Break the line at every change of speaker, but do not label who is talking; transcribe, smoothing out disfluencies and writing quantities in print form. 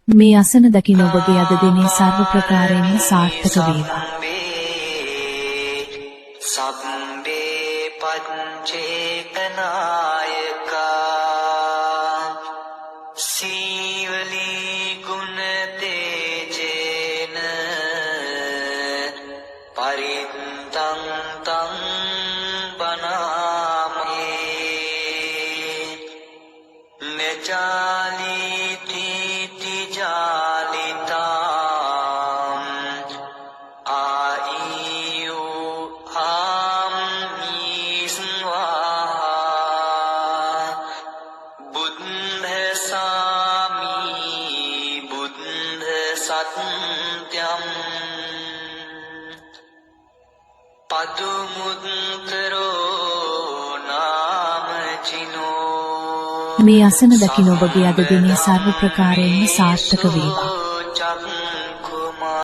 මේ අසන දකින ඔබගේ අද දිනේ සර්ව ප්‍රකාරයෙන්ම සාර්ථක වේවා.
සබ්බේ පච්චේකනායකා සීවලී ගුණ තේජේන පරිත්තං තං බනාමේ නචාලිති තිජාලිතාම් ආයියෝ ආම්මිස්වා බුද්ධ සාමි බුද්ධ සත්‍යම් පදුමුත්තරෝ නාමචිනෝ
මේ අසන දකින ඔබගේ අද දිනේ සර්ව ප්‍රකාරයෙන්ම සාර්ථක වේවා.